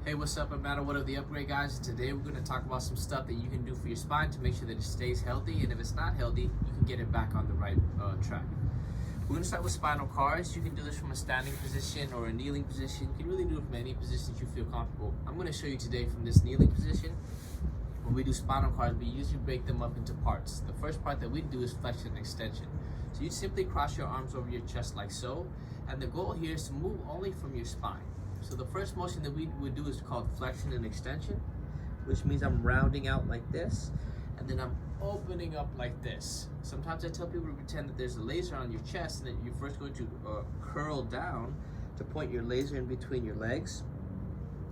Hey, what's up? I'm Matt, one of the Upgrade guys, and today we're going to talk about some stuff that you can do for your spine to make sure that it stays healthy, and if it's not healthy, you can get it back on the right track. We're going to start with spinal cars. You can do this from a standing position or a kneeling position. You can really do it from any position you feel comfortable. I'm going to show you today from this kneeling position. When we do spinal cars, we usually break them up into parts. The first part that we do is flexion and extension. So you simply cross your arms over your chest like so, and the goal here is to move only from your spine. So the first motion that we would do is called flexion and extension, which means I'm rounding out like this, and then I'm opening up like this. Sometimes I tell people to pretend that there's a laser on your chest, and that you're first going to curl down to point your laser in between your legs.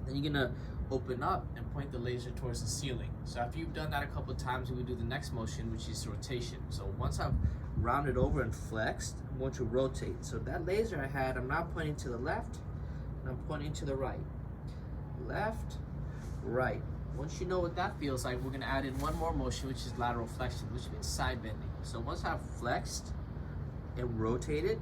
Then you're gonna open up and point the laser towards the ceiling. So after you've done that a couple of times, we do the next motion, which is rotation. So once I've rounded over and flexed, I'm going to rotate. So that laser I had, I'm now pointing to the left, and I'm pointing to the right. Left, right. Once you know what that feels like, we're gonna add in one more motion, which is lateral flexion, which means side bending. So once I've flexed and rotated,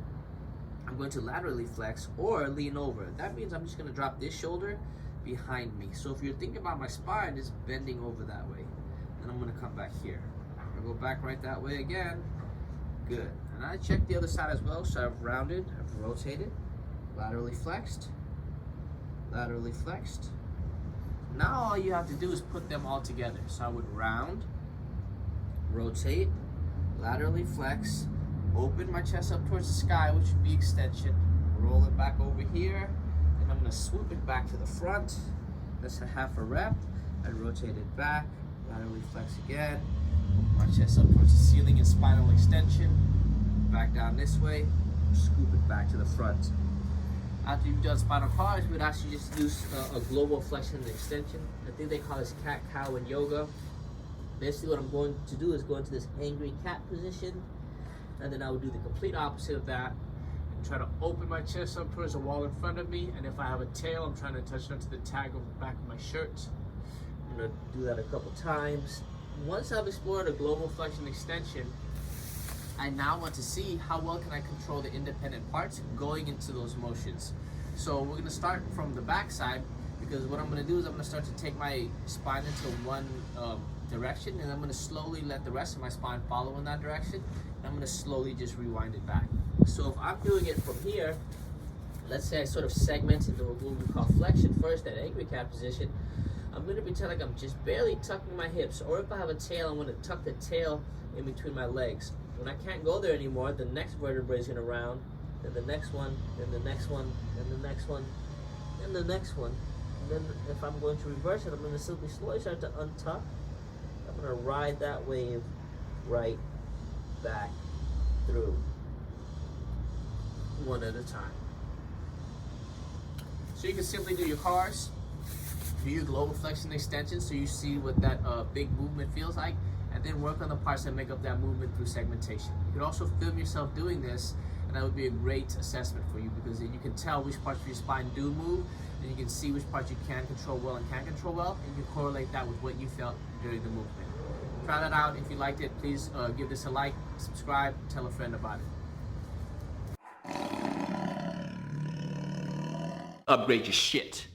I'm going to laterally flex or lean over. That means I'm just gonna drop this shoulder behind me. So if you're thinking about my spine, it's bending over that way. Then I'm gonna come back here. I'm gonna go back right that way again. Good. And I check the other side as well. So I've rounded, I've rotated, laterally flexed, laterally flexed. Now all you have to do is put them all together. So I would round, rotate, laterally flex, open my chest up towards the sky, which would be extension, roll it back over here, and I'm gonna swoop it back to the front. That's a half a rep. I rotate it back, laterally flex again, open my chest up towards the ceiling in spinal extension, back down this way, scoop it back to the front. After you've done spinal cars, we'd actually just do a global flexion and extension. I think they call this cat-cow in yoga. Basically what I'm going to do is go into this angry cat position, and then I would do the complete opposite of that and try to open my chest up towards the wall in front of me, and if I have a tail, I'm trying to touch onto the tag on the back of my shirt. I'm going to do that a couple times. Once I've explored a global flexion extension, I now want to see how well can I control the independent parts going into those motions. So we're going to start from the back side, because what I'm going to do is I'm going to start to take my spine into one direction, and I'm going to slowly let the rest of my spine follow in that direction, and I'm going to slowly just rewind it back. So if I'm doing it from here, let's say I sort of segment into what we call flexion first, that angry cat position, I'm going to pretend like I'm just barely tucking my hips, or if I have a tail, I'm going to tuck the tail in between my legs. When I can't go there anymore, the next vertebrae is going to round, then the next one, then the next one, then the next one, then the next one. And then if I'm going to reverse it, I'm going to simply slowly start to untuck. I'm going to ride that wave right back through, one at a time. So you can simply do your cars, do your global flexion extension so you see what that big movement feels like, and then work on the parts that make up that movement through segmentation. You can also film yourself doing this, and that would be a great assessment for you, because then you can tell which parts of your spine do move, and you can see which parts you can control well and can't control well, and you can correlate that with what you felt during the movement. Try that out. If you liked it, please give this a like, subscribe, tell a friend about it. Upgrade your shit.